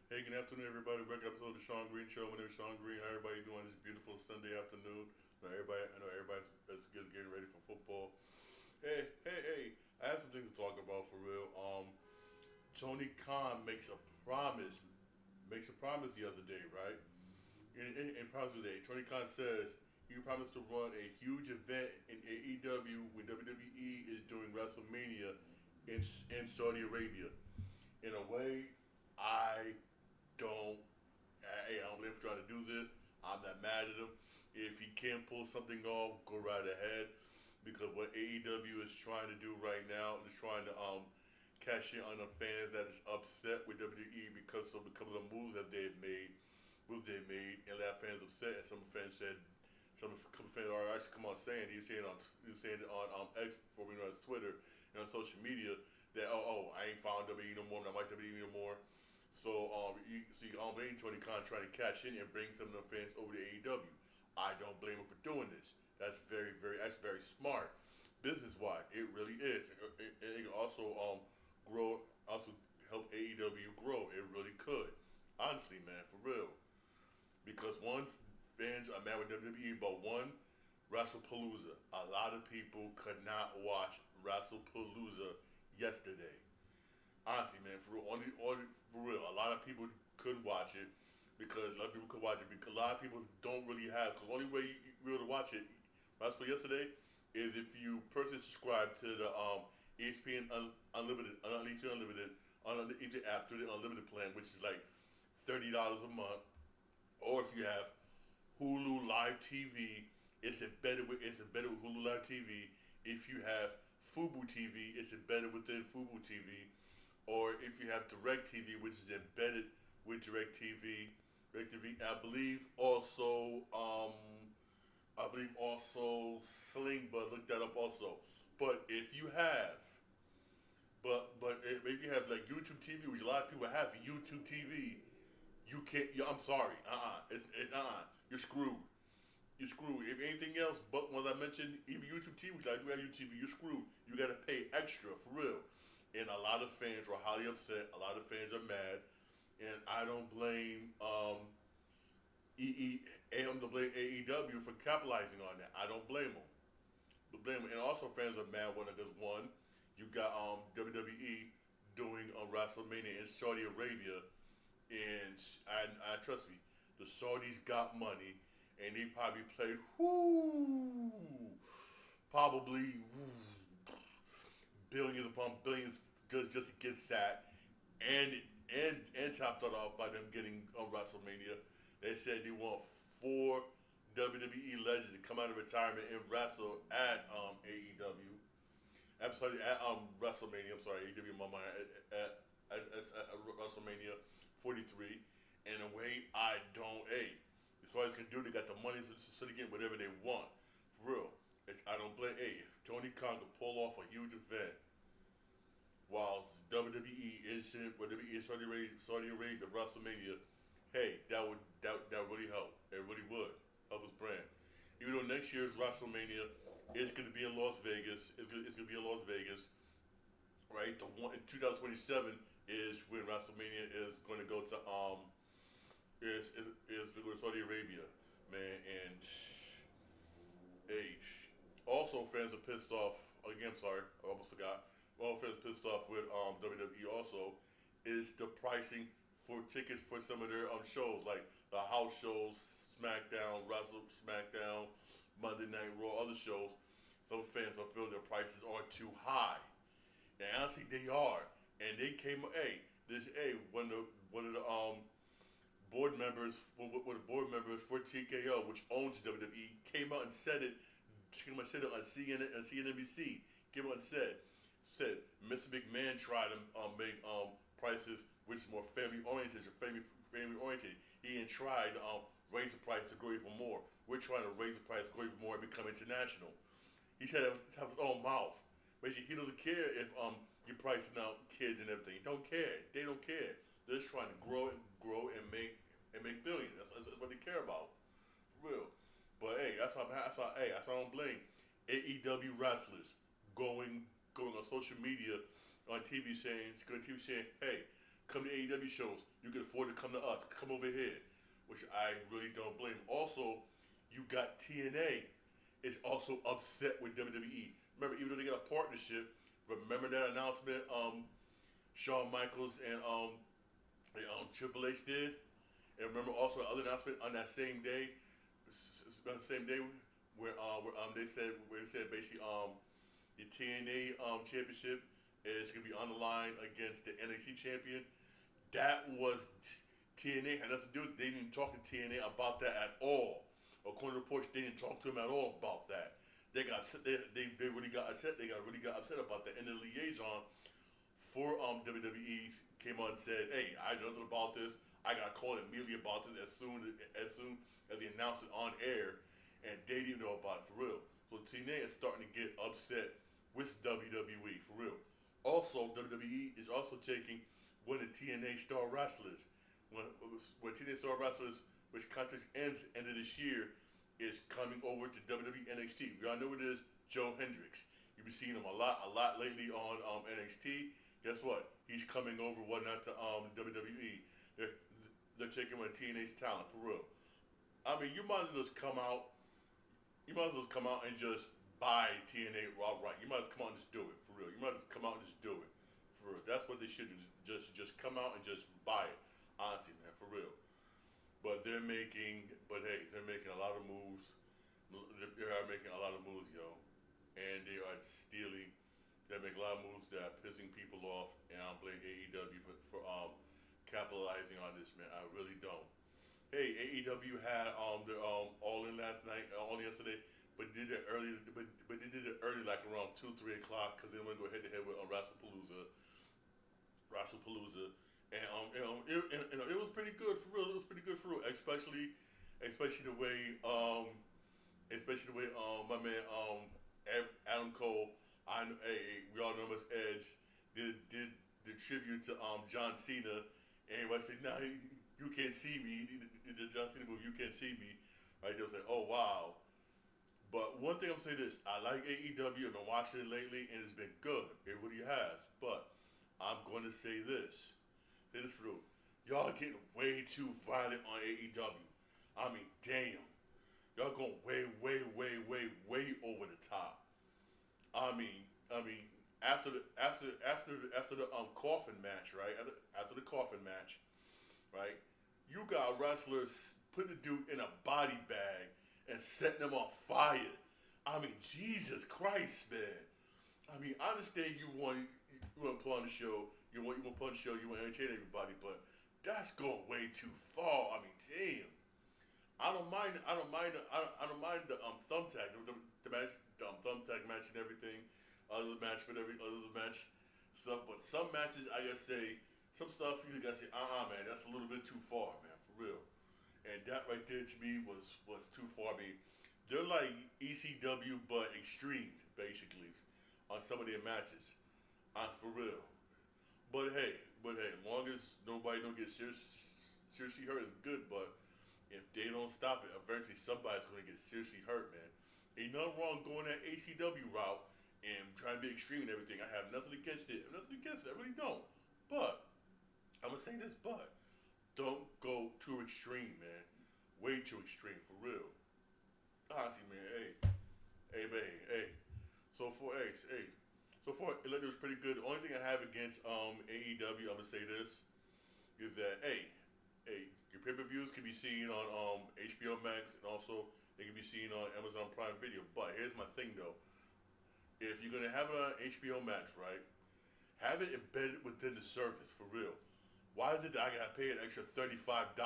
Hey, good afternoon, everybody. Back episode of the Sean Green Show. My name is Sean Green. How everybody doing this beautiful Sunday afternoon? I know everybody is just getting ready for football. Hey! I have some things to talk about for real. Tony Khan makes a promise the other day, right? In promise today, Tony Khan says he promised to run a huge event in AEW when WWE is doing WrestleMania in Saudi Arabia. In a way, I don't hey, I don't blame him for trying to do this. I'm not mad at him. If he can pull something off, go right ahead. Because what AEW is trying to do right now is trying to cash in on the fans that is upset with WWE because of the moves that and that fans upset. And some fans said, some fans are actually come on saying he was saying it on X before we know it's Twitter and on social media that I ain't found WWE no more, I'm not like WWE no more. So you blame Tony Khan trying to cash in and bring some of the fans over to AEW. I don't blame him for doing this. That's very smart, business wise. It really is. It can also grow, also help AEW grow. It really could. Honestly, man, for real. Because one, fans are mad with WWE, but one, WrestlePalooza. A lot of people could not watch WrestlePalooza yesterday. Honestly, man, for real, a lot of people couldn't watch it because a lot of people could watch it because a lot of people don't really have. Because the only way you were able to watch it, last play yesterday, is if you personally subscribe to the ESPN Unlimited, on the ESPN app through the Unlimited plan, which is like $30 a month, or if you have Hulu Live TV, it's embedded with Hulu Live TV. If you have Fubu TV, it's embedded within Fubu TV, or if you have Direct TV, which is embedded with Direct TV. Direct TV, I believe also Sling, but look that up also. But if you have, but if you have like YouTube TV, which a lot of people have YouTube TV, you can't. I'm sorry, you're screwed. You're screwed. If anything else, but what I mentioned, even YouTube TV, which I do have YouTube TV, you're screwed. You got to pay extra for real. And a lot of fans were highly upset. A lot of fans are mad, and I don't blame I'm to blame AEW for capitalizing on that. I don't blame them. But blame them. And also, fans are mad when because one, you got WWE doing WrestleMania in Saudi Arabia, and I trust me, the Saudis got money, and they probably play probably billions upon billions just to get that, and and topped it off by them getting on WrestleMania. They said they want four WWE legends to come out of retirement and wrestle at AEW. I'm sorry, at WrestleMania. I'm sorry, AEW in my mind at WrestleMania 43. In a way, I don't. Hey, as far as can do, they got the money so they get whatever they want. For real, I don't blame. Hey, if Tony Khan could pull off a huge event while WWE is in WWE Saudi Arabia WrestleMania, hey, that really help. It really would help his brand. Even though next year's WrestleMania is going to be in Las Vegas, it's going to be in Las Vegas, right? The one in 2027 is when WrestleMania is going to go to is going to go to Saudi Arabia, man. And hey, also fans are pissed off. Again, I'm sorry, I almost forgot. All fans are pissed off with WWE also is the pricing for tickets for some of their shows, like the house shows, SmackDown, Monday Night Raw, other shows. Some fans will feel their prices are too high. And honestly, they are. And they came, one of the board members for TKO, which owns WWE, came out and said it. Came out and said it on CNN and CNBC. Came out and said Mr. McMahon tried to make prices which is more family oriented. He didn't try to raise the price to go even more. We're trying to raise the price, go even more, and become international. He said it out of his own mouth. Basically, he doesn't care if you're pricing out kids and everything. He don't care. They don't care. They're just trying to grow and make billions. That's what they care about, for real. But hey, that's why I don't blame AEW wrestlers going on social media, on TV saying, hey, come to AEW shows, you can afford to come to us. Come over here, which I really don't blame. Also, you got TNA is also upset with WWE. Remember, even though they got a partnership, remember that announcement Shawn Michaels and Triple H did? And remember also the other announcement on that same day, where they said basically the TNA championship is gonna be on the line against the NXT champion. That was TNA had nothing to do with it. They didn't talk to TNA about that at all. According to reports, they didn't talk to them at all about that. They got upset. They really got upset. They really got upset about that. And the liaison for WWE came on and said, "Hey, I know nothing about this. I got called immediately about this as soon as they announced it on air, and they didn't know about it for real." So TNA is starting to get upset with WWE for real. Also, WWE is also taking one of the TNA star wrestlers. When TNA star wrestlers, which contract ends end of this year, is coming over to WWE NXT. We all know what it is, Joe Hendricks. You've been seeing him a lot lately on NXT. Guess what? He's coming over, whatnot, to WWE. They're taking one of TNA's talent for real. I mean, you might as well just come out. You might as well just come out and just buy TNA outright. You might as well come out and just do it for real. You might as well come out and just do it for real. That's what they should do. Just come out and just buy it. Honestly, man, for real. But they're making a lot of moves. They are making a lot of moves, yo, and they are stealing. They make a lot of moves that are pissing people off, and I don't blame AEW for capitalizing on this, man. I really don't. Hey, AEW had their All In last night, only yesterday, but did it early. But they did it early, like around 2-3 o'clock, because they want to go head to head with Wrestlepalooza. And it was pretty good for real. It was pretty good for real, especially the way my man Adam Cole, we all know him as Edge, did the tribute to John Cena, and everybody said, "Nah, you can't see me." He did John Cena move, "You can't see me." Right? They was like, "Oh wow." But one thing I'm saying this, I like AEW. I've been watching it lately, and it's been good. It really has. But I'm going to say this. Say this for real. Y'all getting way too violent on AEW. I mean, damn. Y'all going way over the top. I mean, after the coffin match, right? After the coffin match, right? You got wrestlers putting the dude in a body bag and setting them on fire. I mean, Jesus Christ, man. I mean, I understand you want to put on the show. You want to put on the show. You want to entertain everybody, but that's going way too far. I mean, damn. I don't mind the thumbtack, the match, thumbtack match and everything, other match stuff. But some matches, I gotta say, some stuff you gotta say, man, that's a little bit too far, man, for real. And that right there to me was too far. I mean, they're like ECW but extreme, basically, on some of their matches, for real. But hey, as long as nobody don't get seriously hurt, it's good. But if they don't stop it, eventually somebody's going to get seriously hurt, man. Ain't nothing wrong going that ACW route and trying to be extreme and everything. I have nothing against it. I really don't. But, I'm going to say this, but don't go too extreme, man. Way too extreme, for real. Honestly, man, hey. So far, it was pretty good. The only thing I have against AEW, I'm going to say this, is that, your pay-per-views can be seen on HBO Max, and also they can be seen on Amazon Prime Video. But here's my thing, though. If you're going to have it on HBO Max, right, have it embedded within the service, for real. Why is it that I got to pay an extra $35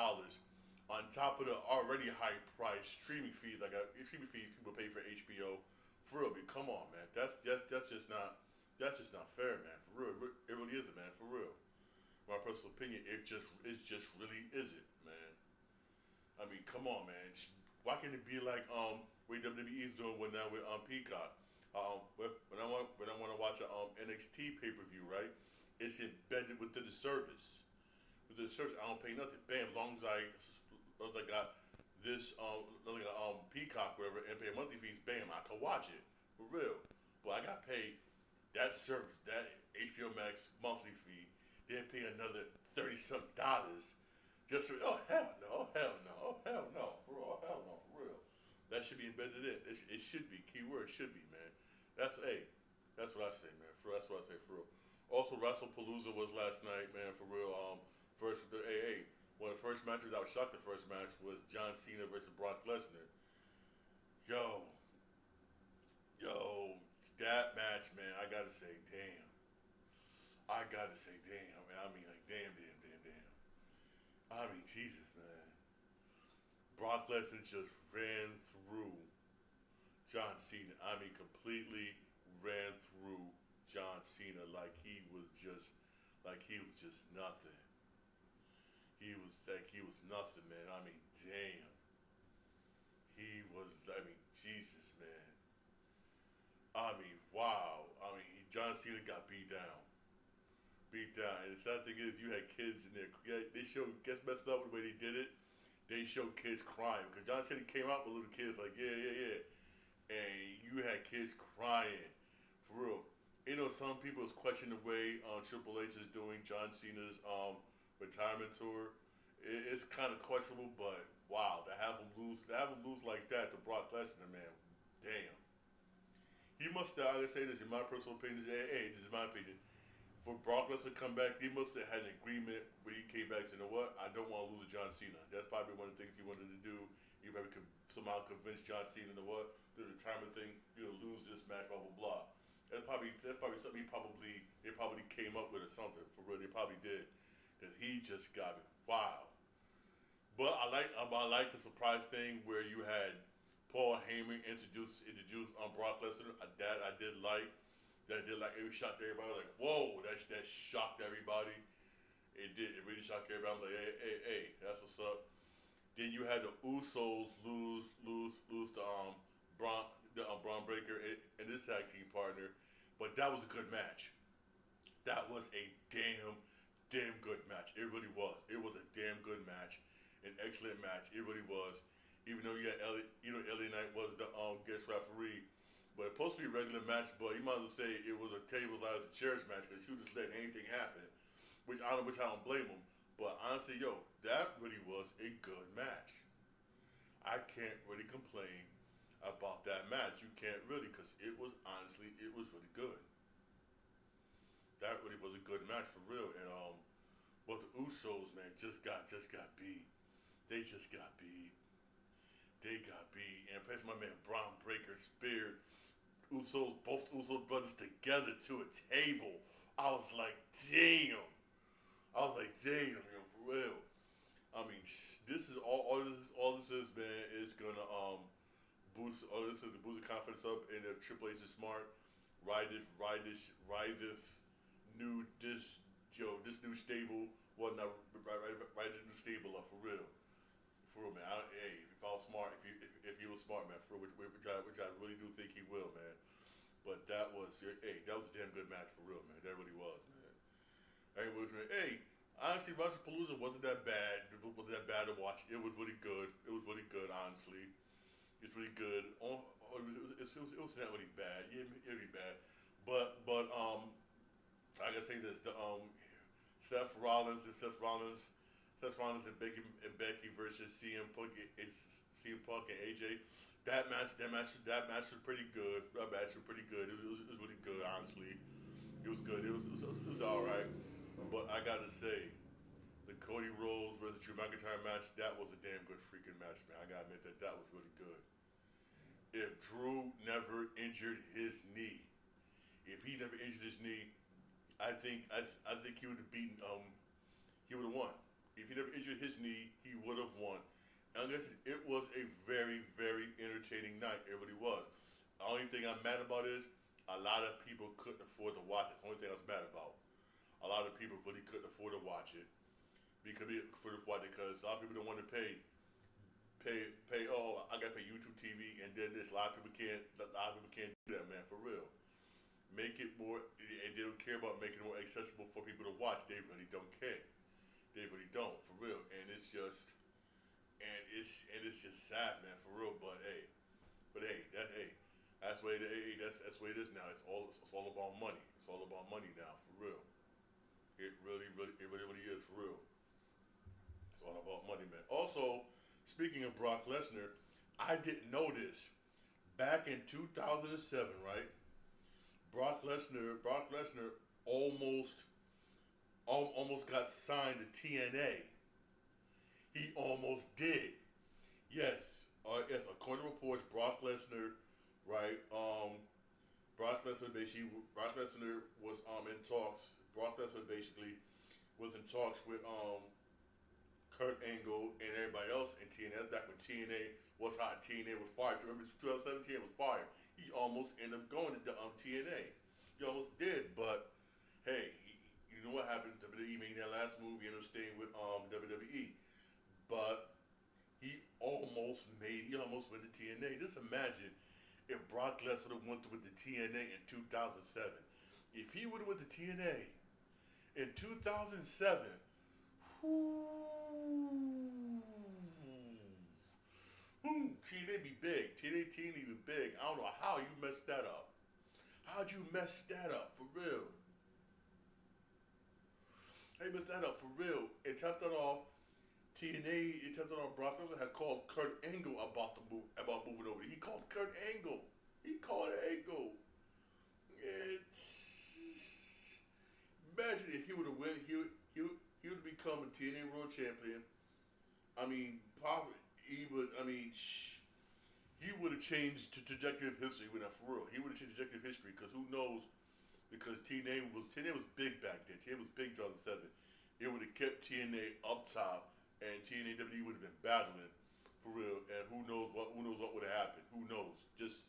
on top of the already high-priced streaming fees? Streaming fees people pay for HBO. For real, come on, man. That's just not fair, man. For real, it really isn't, man. For real. My personal opinion, it just really isn't, man. I mean, come on, man. Why can't it be like what WWE is doing now with Peacock? When I want to watch a NXT pay-per-view, right? It's embedded within the service. Within the service, I don't pay nothing. Bam, as long as I got this Peacock, whatever, and pay monthly fees, bam, I can watch it for real. But I got to pay that service, that HBO Max monthly fee. Then pay another $30-something just for, oh hell no, oh hell no, oh hell no, for real, oh hell no, for real. That should be embedded in. It should be. Keyword should be, man. That's that's what I say, man. That's what I say, for real. Also, WrestlePalooza was last night, man, for real. One of the first matches, I was shocked. The first match was John Cena versus Brock Lesnar. Yo, that match, man. I gotta say, damn. Man, I mean, like, damn. I mean, Jesus, man. Brock Lesnar just ran through John Cena. I mean, completely ran through John Cena like he was just nothing. He was nothing, man. I mean, damn. Jesus, man. I mean, wow. I mean, John Cena got beat down. And the sad thing is, you had kids in there. They gets messed up with the way they did it. They showed kids crying because John Cena came out with little kids like, yeah. And you had kids crying. For real. You know, some people is questioning the way Triple H is doing John Cena's retirement tour. It's kind of questionable, but wow, to have him lose like that to Brock Lesnar, man, damn. He must have, I gotta say this in my personal opinion, this is my opinion. For Brock Lesnar to come back, he must have had an agreement when he came back and said, you know what, I don't want to lose to John Cena. That's probably one of the things he wanted to do. He probably could somehow convince John Cena, you know what, the retirement thing, you're gonna lose this match, blah blah blah. That's probably something they probably came up with or something. For real, they probably did. That he just got it. Wow. But I like the surprise thing where you had Paul Heyman introduced Brock Lesnar. That I did like. It shocked everybody. Like, whoa, that shocked everybody. It did. It really shocked everybody. I'm like, hey, that's what's up. Then you had the Usos lose to Braun Breaker and his tag team partner, but that was a good match. That was a damn good match. It really was. It was a damn good match, an excellent match. It really was. Even though LA Knight was the guest referee. But it's supposed to be a regular match, but you might as well say it was a tables, ladders, and chairs match because he was just letting anything happen, which I don't blame him. But honestly, that really was a good match. I can't really complain about that match. You can't really, because it was really good. That really was a good match for real. And but the Usos, man, just got beat. They just got beat. And plus my man Braun Breaker speared both Usos brothers together to a table. I was like, damn, for real. I mean, this is all this is, man, is gonna boost. This is to boost the confidence up, and if Triple H is smart, ride this new stable. Well, not ride this new stable up for real, man. If I was smart, if he was smart, man, for real, which I really do think he will, man. But that was a damn good match for real, man. That really was, man. Honestly, WrestlePalooza wasn't that bad. It wasn't that bad to watch. It was really good. Honestly. It's really good. It was not really bad. Yeah, it really bad. But I gotta say this: Seth Rollins and Becky versus CM Punk and AJ. That match was pretty good. That match was pretty good. It was really good, honestly. It was good. It was all right. But I gotta say, the Cody Rhodes versus Drew McIntyre match, that was a damn good freaking match, man. I gotta admit that was really good. If Drew never injured his knee, I think he would have beaten. He would have won. If he never injured his knee, he would have won. And it was a very, very entertaining night. It really was. The only thing I'm mad about is a lot of people couldn't afford to watch it. That's the only thing I was mad about. A lot of people really couldn't afford to watch it because a lot of people don't want to pay. Oh, I gotta pay YouTube TV and then this. A lot of people can't do that, man. For real. Make it more, and they don't care about making it more accessible for people to watch. They really don't care. They really don't, for real. And it's just sad, man, for real. But that's the way it is now. It's all about money. It's all about money now, for real. It really is for real. It's all about money, man. Also, speaking of Brock Lesnar, I didn't know this. Back in 2007, right? Brock Lesnar almost almost got signed to TNA. He almost did. Yes. Yes. According to reports, Brock Lesnar, right? Brock Lesnar was in talks. Brock Lesnar basically was in talks with Kurt Angle and everybody else in TNA. That's back when TNA was hot. TNA was fire. Remember, 2017 was fire. He almost ended up going to TNA. He almost did, but hey, you know what happened? WWE made that last move. He ended up staying with WWE, but he almost went to TNA. Just imagine if Brock Lesnar went with the TNA in 2007. If he would have went to TNA in 2007, TNA be big. TNA be big. I don't know how you messed that up. How'd you mess that up for real? How you messed that up for real? It topped it off. TNA, it topped it off. Brock Lesnar had called Kurt Angle about moving over. He called Kurt Angle. He called Angle. It's, imagine if he would have won. He would have become a TNA World Champion. I mean, probably he would. I mean, he would have changed the trajectory of history. With that, for real, he would have changed the trajectory of history. Because who knows? Because TNA was big back then. TNA was big 2007. It would have kept TNA up top, and TNA WWE would have been battling for real. And who knows what would have happened? Who knows? Just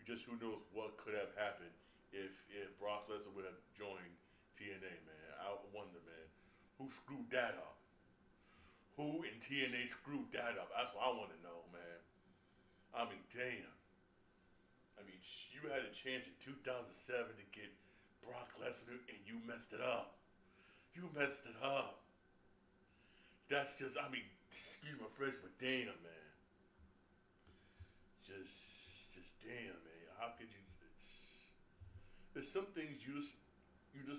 who knows what could have happened if Brock Lesnar would have joined TNA, man. I wonder, man, who screwed that up? Who in TNA screwed that up? That's what I want to know, man. I mean, damn. I mean, you had a chance in 2007 to get Brock Lesnar, and you messed it up. You messed it up. That's just, I mean, excuse my French, but damn, man. Just damn, man. How could you? There's some things you just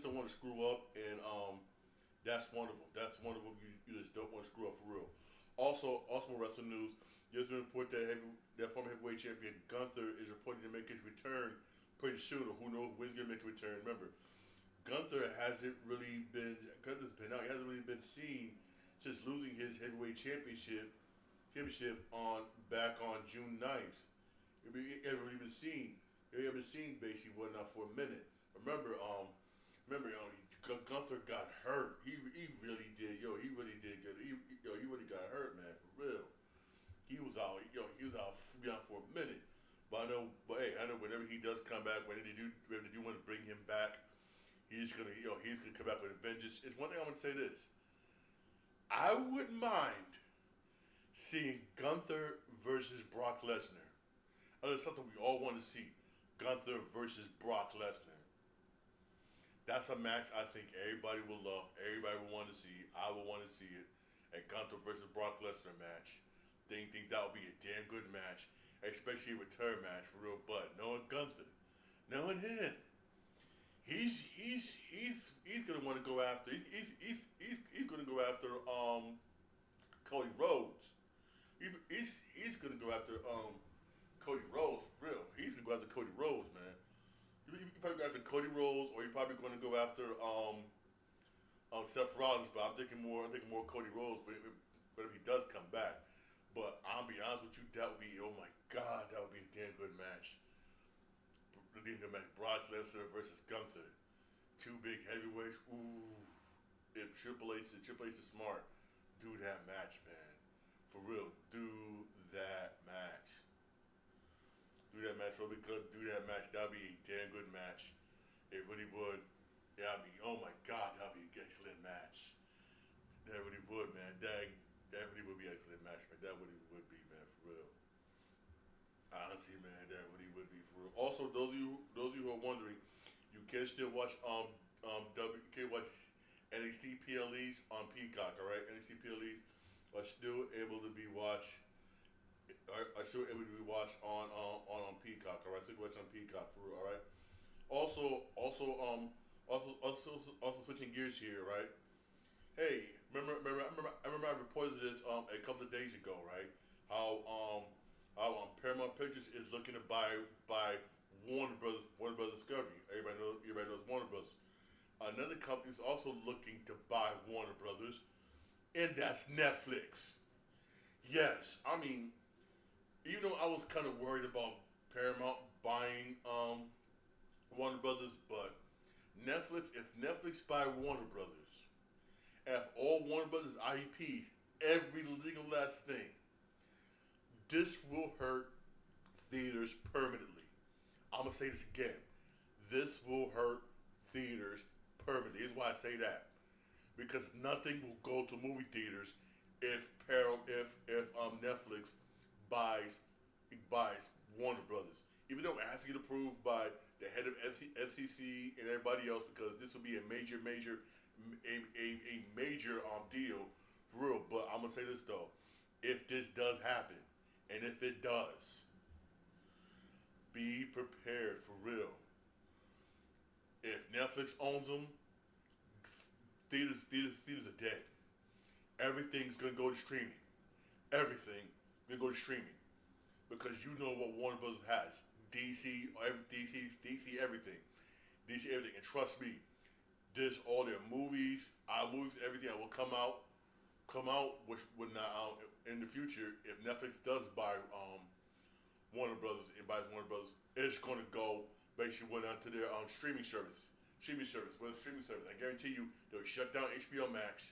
don't want to screw up, and that's one of them. That's one of them you just don't want to screw up for real. Also more wrestling news. There's been a report that former heavyweight champion Gunther is reported to make his return pretty soon, or who knows when he's gonna make a return. Remember, Gunther's been out. He hasn't really been seen since losing his heavyweight championship back on June 9th. He hasn't really been seen. He hasn't been seen basically not for a minute. Remember, Gunther got hurt. He really did. He really did good. He really got hurt, man, for real. He was out. He was out for a minute. But I know whenever he does come back, whenever they do want to bring him back, he's gonna come back with a vengeance. It's one thing I want to say this. I wouldn't mind seeing Gunther versus Brock Lesnar. That's something we all want to see. Gunther versus Brock Lesnar. That's a match I think everybody will love. Everybody will want to see. I will want to see it. A Gunther versus Brock Lesnar match. Think that would be a damn good match, especially a return match for real. But knowing Gunther, knowing him, he's gonna want to go after. He's gonna go after Cody Rhodes. He's gonna go after Cody Rhodes for real. He's gonna go after Cody Rhodes, man. You probably go after Cody Rhodes, or you're probably going to go after Seth Rollins. But I'm thinking more Cody Rhodes. But if he does come back, but I'll be honest with you, that would be, oh my God, that would be a damn good match. Brock Lesnar versus Gunther, two big heavyweights. Ooh, if Triple H is smart, do that match, man. For real, do that match. Do that match really good. Do that match. That'd be a damn good match. It really would. That'd be, oh my God, that'd be an excellent match. That really would, man. That really would be an excellent match, man. That really would be, man, for real. Honestly, man, that really would be for real. Also, those of you who are wondering, you can still watch you can watch NXT PLEs on Peacock. All right, NXT PLEs are still able to be watched. Are still able to be watched on Peacock. All right, still watch on Peacock for real. All right. Also, Also switching gears here, right? Hey, I remember I reported this a couple of days ago, right? How Paramount Pictures is looking to buy Warner Brothers Discovery. Everybody knows Warner Brothers. Another company is also looking to buy Warner Brothers, and that's Netflix. Yes, I mean, even though I was kind of worried about Paramount buying Warner Brothers, but if Netflix buy Warner Brothers, if all Warner Brothers IPs, every legal last thing, this will hurt theaters permanently. I'm gonna say this again. This will hurt theaters permanently. Here's why I say that. Because nothing will go to movie theaters if Netflix buys buys Warner Brothers. Even though it has to get approved by the head of FCC and everybody else, because this will be a major deal for real. But I'm gonna say this though, if this does happen, and if it does, be prepared for real. If Netflix owns them, theaters are dead. Everything's gonna go to streaming. Everything gonna go to streaming because you know what Warner Brothers has. Everything. DC everything. And trust me, this all their movies, our movies, everything that will come out, which would not in the future if Netflix does buy Warner Brothers and buys Warner Brothers, it's gonna go basically went onto their streaming service. What is streaming service? I guarantee you they'll shut down HBO Max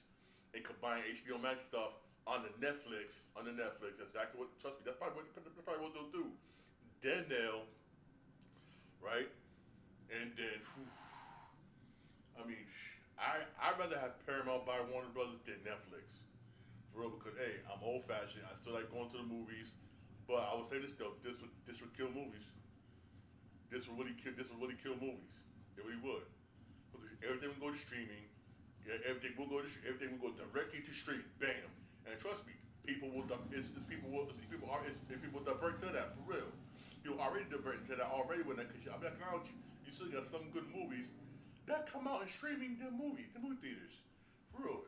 and combine HBO Max stuff on the Netflix. Exactly what. Trust me, that's probably what they'll do. Then they'll, right, and then, I mean, I'd rather have Paramount buy Warner Brothers than Netflix, for real. Because hey, I'm old fashioned. I still like going to the movies, but I would say this though, this would kill movies. This would really kill movies. It really would, because everything will go to streaming. Yeah, everything will go directly to streaming. Bam. And trust me, people will people divert to that for real. People already diverting to that already when that. Cause I'm not gonna lie with you. You still got some good movies that come out in streaming the movie theaters, for real.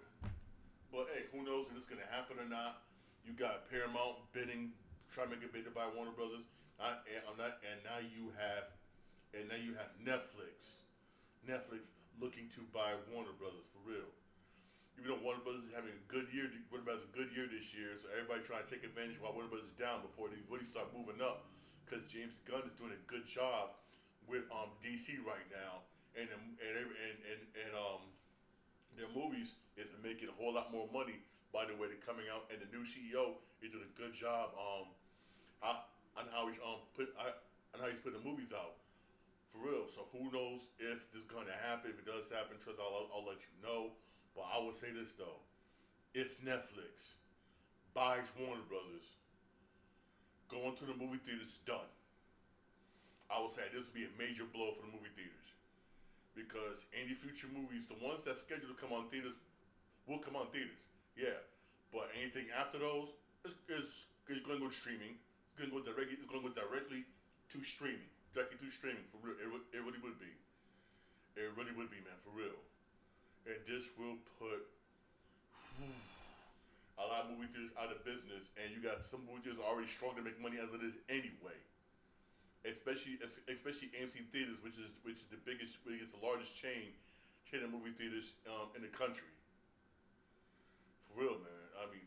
But hey, who knows if it's gonna happen or not? You got Paramount bidding, trying to make a bid to buy Warner Brothers. And now you have Netflix. Netflix looking to buy Warner Brothers for real. Even though Warner Brothers is having a good year, Warner Brothers has a good year this year, so everybody trying to take advantage while Warner Brothers is down before they really start moving up. Because James Gunn is doing a good job with DC right now, and their movies is making a whole lot more money by the way they're coming out, and the new CEO is doing a good job on how he's putting the movies out. For real. So who knows if this is going to happen. If it does happen, trust I'll let you know. But I will say this though. If Netflix buys Warner Brothers, going to the movie theaters is done. I will say this will be a major blow for the movie theaters. Because any future movies, the ones that's scheduled to come on theaters, will come on theaters. Yeah. But anything after those is going to go to streaming. It's going to go directly to streaming. Directly to streaming, for real. It really would be. It really would be, man, for real. And this will put a lot of movie theaters out of business, and you got some movie theaters already struggling to make money as it is anyway. Especially AMC theaters, which is the the largest chain of movie theaters in the country. For real, man. I mean,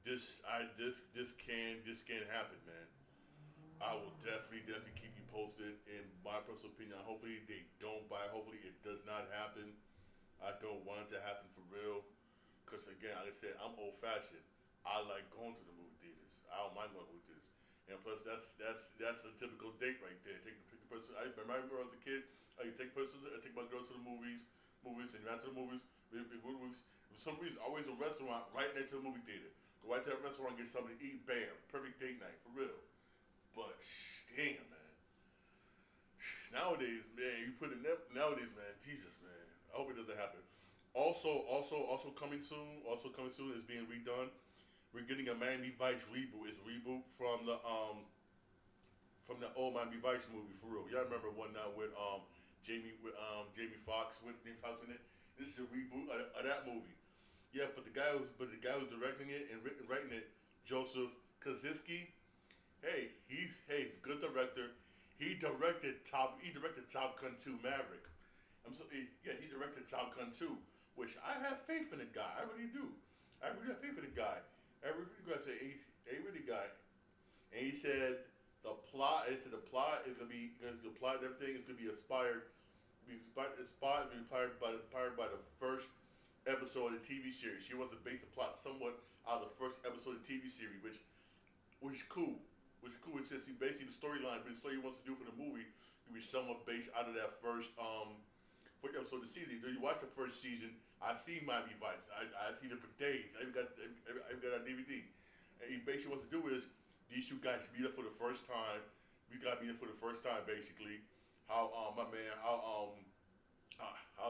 this can't happen, man. I will definitely keep you posted. In my personal opinion, hopefully they don't buy. Hopefully it does not happen. I don't want it to happen for real. Cause again, like I said, I'm old fashioned. I like going to the movie theaters. I don't mind going to movie theaters. And plus, that's a typical date right there. Take a person. I remember as a kid, I take my girl to the movies, and after the movies, for some reason, always a restaurant right next to the movie theater. Go right to that restaurant, get something to eat. Bam, perfect date night for real. But damn, man. Nowadays, man, nowadays, man, Jesus, man. I hope it doesn't happen. Also coming soon. Also coming soon is being redone. We're getting a Miami Vice reboot. It's a reboot from the old Miami Vice movie for real. Y'all remember one now with Jamie Foxx with Jamie Foxx in it. This is a reboot of that movie. Yeah, but the guy who's directing it and writing it, Joseph Kosinski. He's a good director. He directed Top Gun 2 Maverick. He directed Top Gun 2, which I have faith in the guy. I really do. I really have faith in the guy. I really got to say, he really guy. And he said the plot is gonna be because the plot and everything is gonna be inspired by the first episode of the TV series. He wants to base the plot somewhat out of the first episode of the TV series, which is cool. Which is cool. It's just basically the storyline, but the story he wants to do for the movie will be somewhat based out of that first episode of the season. You watch the first season. I've seen Miami Vice. I've seen it for days. I've got it on DVD. And he basically wants to do is these two guys meet up for the first time. We got to meet up for the first time, basically. How how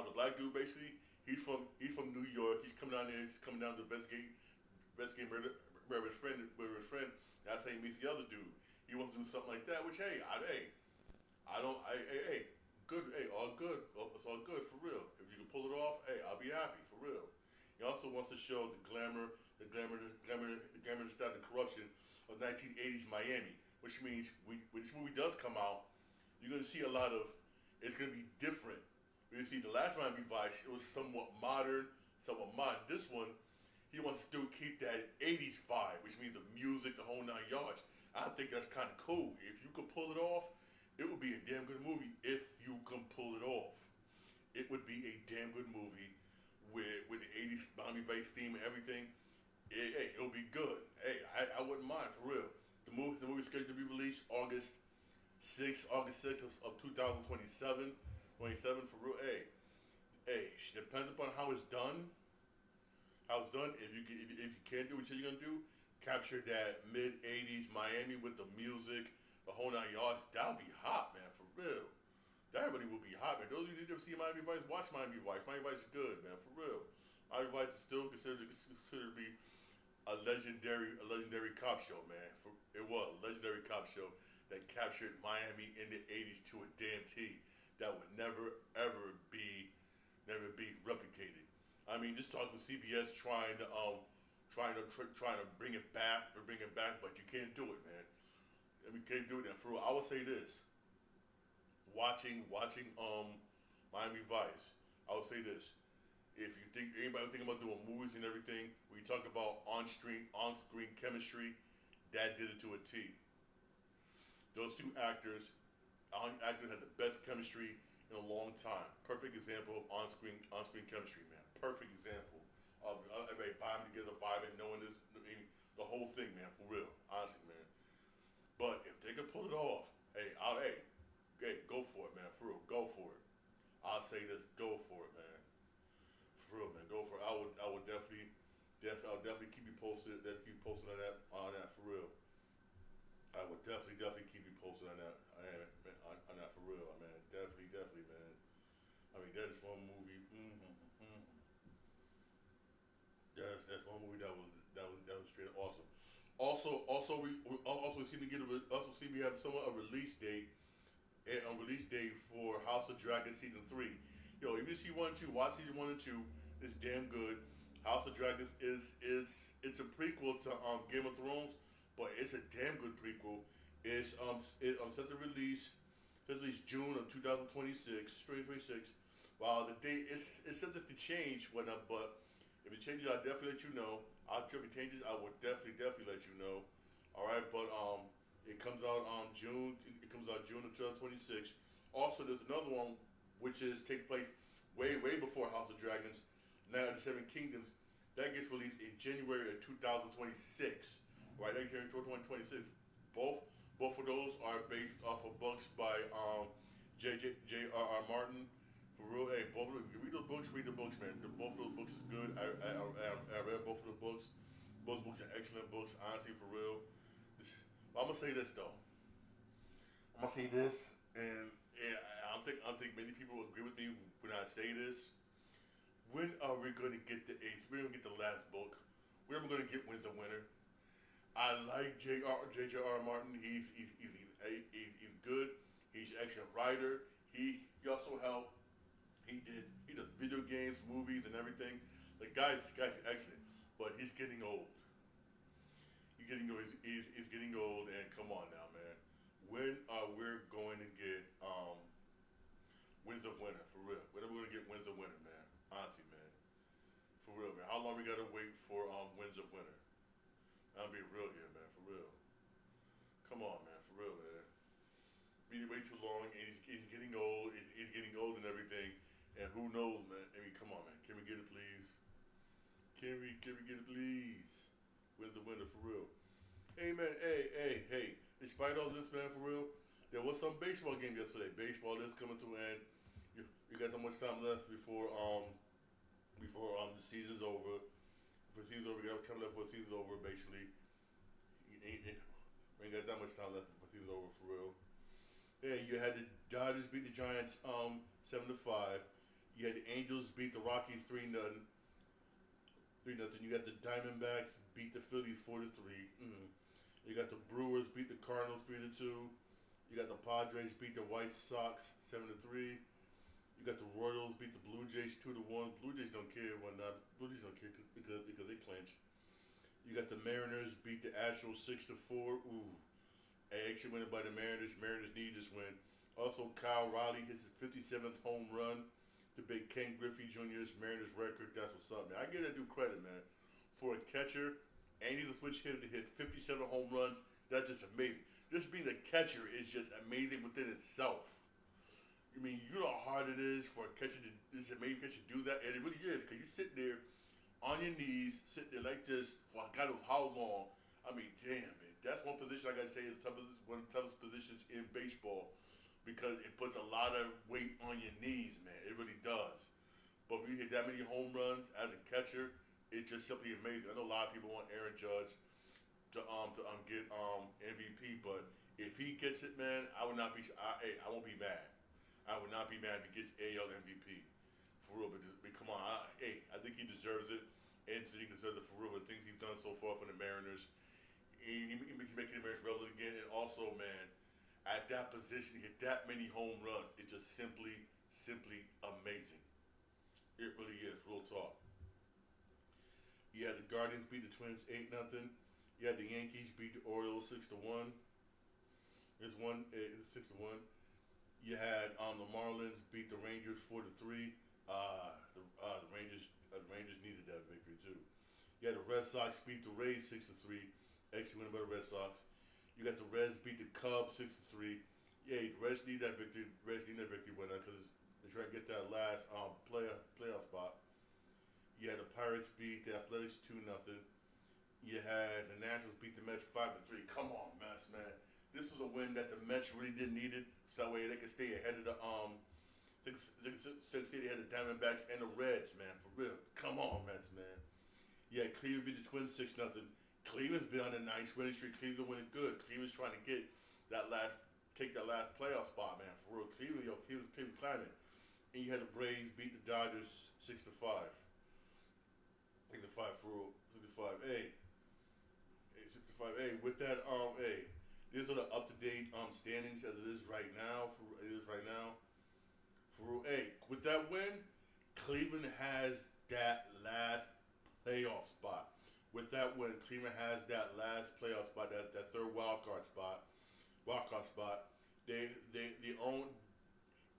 the black dude basically he's from New York. He's coming down there. He's coming down to investigate murder with his friend. That's how he meets the other dude. He wants to do something like that. Which hey, good. Hey, all good. It's all good for real. If you can pull it off, hey, I'll be happy for real. He also wants to show the glamour, the corruption of 1980s Miami, which means when this movie does come out, you're gonna see a lot of. It's gonna be different. You see, the last Miami Vice, it was somewhat modern. This one, he wants to still keep that 80s vibe, which means the music, the whole 9 yards. I think that's kind of cool. If you could pull it off, it would be a damn good movie. If you can pull it off, it would be a damn good movie with the 80s Miami Vice theme and everything. It'll be good. Hey, I wouldn't mind for real. The movie's scheduled to be released August 6th of 2027. 27 for real. Hey, depends upon how it's done. If you can do what you're gonna do, capture that mid '80s Miami with the music, the whole 9 yards. That'll be hot, man, for real. That really will be hot, man. Those of you who never see Miami Vice, watch Miami Vice. Miami Vice is good, man, for real. Miami Vice is still considered to be a legendary cop show, man. It was a legendary cop show that captured Miami in the '80s to a damn T. That would never ever be replicated. I mean, just talking with CBS trying to bring it back, but you can't do it, man. I mean, you can't do it. And for real, I would say this: watching Miami Vice, I would say this: if you think anybody thinking about doing movies and everything, we talk about on-screen chemistry, that did it to a T. Those two actors had the best chemistry in a long time. Perfect example of on-screen chemistry, man. Perfect example of everybody vibing, knowing this, the whole thing, man, for real, honestly, man. But if they could pull it off, hey, go for it, man, for real, go for it. I'll say this, go for it, man. For real, man, go for it. I would definitely keep you posted. Definitely keep you posted on that, for real. I would definitely keep you posted on that. On that for real, man. Definitely, man. I mean, that is one movie. That's one movie that was straight awesome. We seem to have somewhat a release date for House of Dragon season 3. Yo, if you see 1 and 2, watch season 1 and 2. It's damn good. House of Dragons is it's a prequel to Game of Thrones, but it's a damn good prequel. It's set to release June of 2026. While the date is subject to change, whatnot, but if it changes, I'll definitely let you know. If it changes, I will definitely let you know. All right, but it comes out June. It comes out June of 2026. Also, there's another one which is take place way before House of Dragons. Now the Seven Kingdoms, that gets released in January of 2026. Right, January 2026. Both of those are based off of books by J.R.R. Martin. For real, hey, both of them, if you read the books, man. Both of those books is good. I read both of the books. Both books are excellent books, honestly, for real. I'm gonna say this though. And I think many people will agree with me when I say this. When are we gonna get the ace? When are we gonna get the last book? When are we gonna get When's the Winner? I like J.R.R. Martin. He's good. He's an excellent writer. He He also helped. He does video games, movies, and everything. The guy's excellent, but he's getting old. He's getting old, and come on now, man. When are we going to get wins of winter for real? When are we going to get wins of winter, man? Honestly, man, for real, man. How long we gotta wait for wins of winter? I'm being real here, man, for real. Come on, man, for real, man. We way too long, and he's getting old. He's getting old and everything, and who knows, man? I mean, come on, man. Can we get it, please? Can we get it, please? Wins the winter for real. Hey, man. Hey. Despite all this, man, for real, there was some baseball game yesterday. Baseball is coming to an end. You got that much time left before the season's over. Before the season's over, you got time left before the season's over. Basically, we ain't got that much time left before the season's over for real. Yeah, you had the Dodgers beat the Giants 7-5. You had the Angels beat the Rockies 3-0. You got the Diamondbacks beat the Phillies 4-3. You got the Brewers beat the Cardinals 3-2. You got the Padres beat the White Sox 7-3. You got the Royals beat the Blue Jays 2-1. Blue Jays don't care when not. Blue Jays don't care because they clinched. You got the Mariners beat the Astros 6-4. Ooh, actually winning by the Mariners. Mariners need this win. Also, Kyle Riley hits his 57th home run to beat Ken Griffey Jr.'s Mariners record. That's what's up, man. I give that dude credit, man. For a catcher, and he's a switch hitter to hit 57 home runs. That's just amazing. Just being a catcher is just amazing within itself. I mean, you know how hard it is for a catcher to, this amazing catcher to do that, and it really is, because you sit there on your knees, sit there like this for God knows how long. I mean, damn, man. That's one position I gotta say is one of the toughest positions in baseball, because it puts a lot of weight on your knees, man. It really does. But when you hit that many home runs as a catcher, it's just simply amazing. I know a lot of people want Aaron Judge to get MVP, but if he gets it, man, I would not be. I won't be mad. I would not be mad if he gets AL MVP for real. But come on, I think he deserves it, and so he deserves it for real. With things he's done so far for the Mariners, he's making the Mariners relevant again, and also, man, at that position, he hit that many home runs. It's just simply amazing. It really is. Real talk. You had the Guardians beat the Twins 8-0. You had the Yankees beat the Orioles 6-1. It's 6-1. You had the Marlins beat the Rangers 4-3. The Rangers needed that victory too. You had the Red Sox beat the Rays 6-3. Actually winning by the Red Sox. You got the Reds beat the Cubs 6-3. Yeah, the Reds need that victory. Winner because they're trying to get that last playoff spot. You had the Pirates beat the Athletics 2-0. You had the Nationals beat the Mets 5-3. Come on, Mets, man. This was a win that the Mets really didn't need it, so that way they could stay ahead of the stay ahead of the Diamondbacks and the Reds, man. For real. Come on, Mets, man. Yeah, Cleveland beat the Twins 6-0. Cleveland's been on a nice winning streak. Cleveland winning good. Cleveland's trying to take that last playoff spot, man. For real. Cleveland's climbing. And you had the Braves beat the Dodgers 6-5. 65 for real. 65. Hey, 65. Hey, with that, these are the up-to-date standings as it is right now. For real. Hey, with that win, Cleveland has that last playoff spot. With that win, Cleveland has that last playoff spot, that third wild card spot. They own,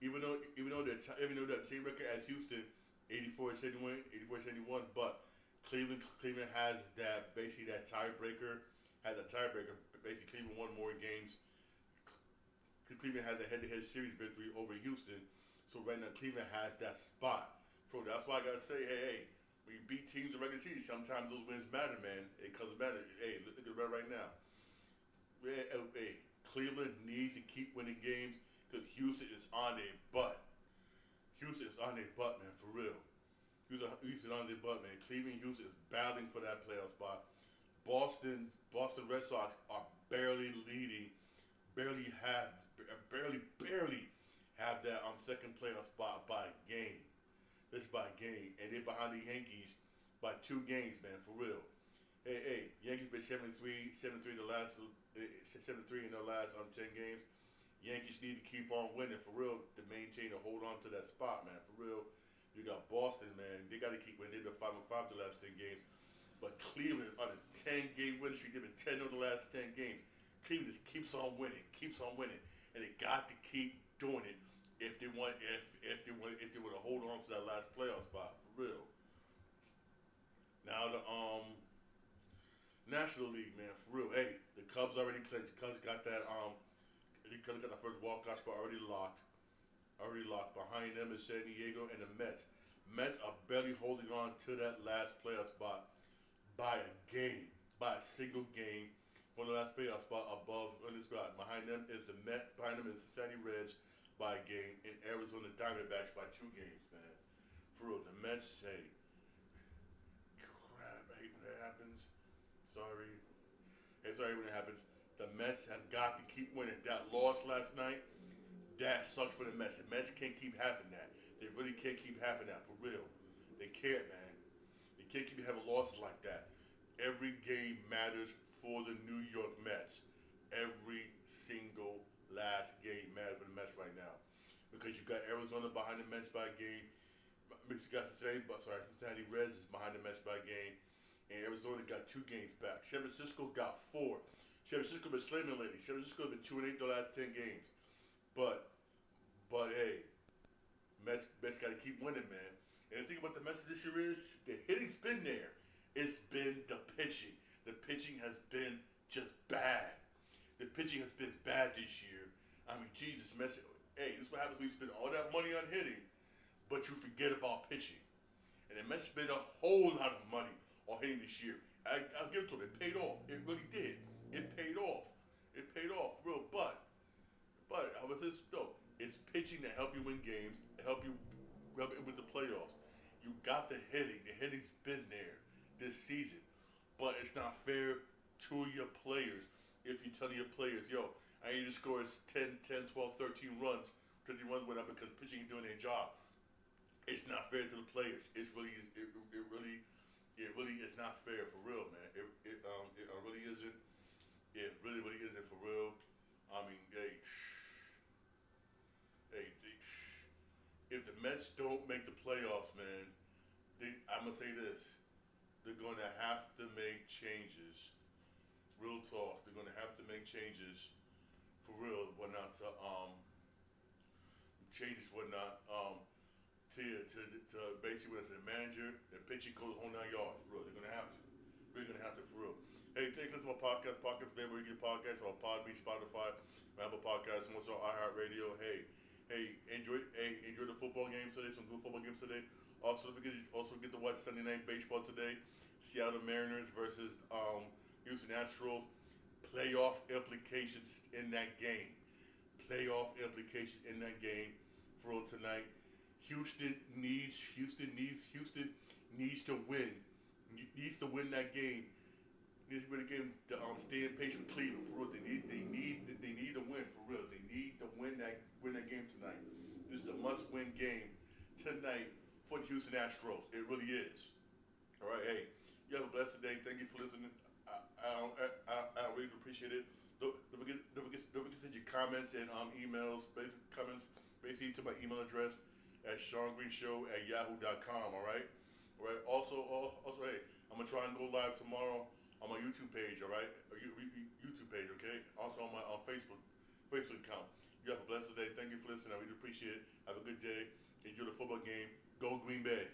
even though that same record as Houston, 84-71, but Cleveland has that basically that tiebreaker. Basically, Cleveland won more games. Cleveland has a head-to-head series victory over Houston. So right now, Cleveland has that spot. So that's why I gotta say, hey, when you beat teams in regular season, sometimes those wins matter, man. It doesn't matter. Hey, look at it right now. Hey, Cleveland needs to keep winning games because Houston is on their butt. Man, for real. Houston on their butt, man. Cleveland, Houston is battling for that playoff spot. Boston Red Sox are barely leading, barely have that second playoff spot by a game. That's by a game, and they're behind the Yankees by 2 games, man, for real. Hey, Yankees been 7-3 in the last 10 games. Yankees need to keep on winning for real to maintain and hold on to that spot, man. For real, you got Boston, man. They got to keep winning. They've been 5-5 the last 10 games, but Cleveland on a 10-game win streak. They've been 10 of the last 10 games. Cleveland just keeps on winning, and they got to keep doing it if they want to hold on to that last playoff spot for real. Now the National League, man, for real. Hey, the Cubs already clinched. The Cubs got that they got the first wild card spot already locked. Behind them is San Diego and the Mets. Mets are barely holding on to that last playoff spot by a game, by a single game. From the last playoff spot above on this spot. Behind them is the Mets. Behind them is the Cincinnati Reds by a game, and Arizona Diamondbacks by 2 games, man. For real, the Mets, hey, crap, I hate when that happens. Sorry. Hey, sorry when it happens. The Mets have got to keep winning. That loss last night, that sucks for the Mets. The Mets can't keep having that. They really can't keep having that, for real. They can't, man. They can't keep having losses like that. Every game matters for the New York Mets. Every single last game matters for the Mets right now. Because you got Arizona behind the Mets by a game. You got Cincinnati Reds is behind the Mets by a game. And Arizona got 2 games back. San Francisco got 4. San Francisco been slamming lately. San Francisco been 2-8 the last 10 games. But hey, Mets got to keep winning, man. And the thing about the Mets this year is the hitting's been there. It's been the pitching. The pitching has been just bad. The pitching has been bad this year. I mean, Jesus, Mets. Hey, this is what happens when you spend all that money on hitting, but you forget about pitching. And the Mets spent a whole lot of money on hitting this year. I'll give it to them. It paid off. It really did. It paid off. It paid off, real. But I was just no. It's pitching to help you win games, help you with the playoffs. You got the hitting. The hitting's been there this season, but it's not fair to your players if you tell your players, yo, I need to score 10, 12, 13 runs, 20 runs, whatever, because pitching is doing their job. It's not fair to the players. It really is not fair for real, man. It really isn't. It really isn't for real. I mean, if the Mets don't make the playoffs, man, I'm gonna say this: they're gonna have to make changes. Real talk, they're gonna have to make changes for real. To basically to the manager, the pitching coach, the whole 9 yards. For real, they're gonna have to. We're gonna have to for real. Hey, take a listen to my podcast. Podcast available. You get podcasts on Podbean, Spotify, Apple Podcasts, and also iHeartRadio. Hey, enjoy the football games today. Some good football games today. Also get to watch Sunday Night Baseball today. Seattle Mariners versus Houston Astros. Playoff implications in that game. For real tonight. Houston needs to win. Needs to win that game. Needs to win the game to stay in pace with Cleveland. For real, they need to win. For real, they need to win that game tonight. This is a must-win game tonight for the Houston Astros. It really is. All right, hey, you have a blessed day. Thank you for listening. I really appreciate it. Don't forget to send your comments and emails, basically to my email address at SeanGreenShow@yahoo.com. All right. Also, hey, I'm gonna try and go live tomorrow on my YouTube page. All right, YouTube page. Okay. Also on my Facebook account. You have a blessed day. Thank you for listening. I really appreciate it. Have a good day. Enjoy the football game. Go Green Bay.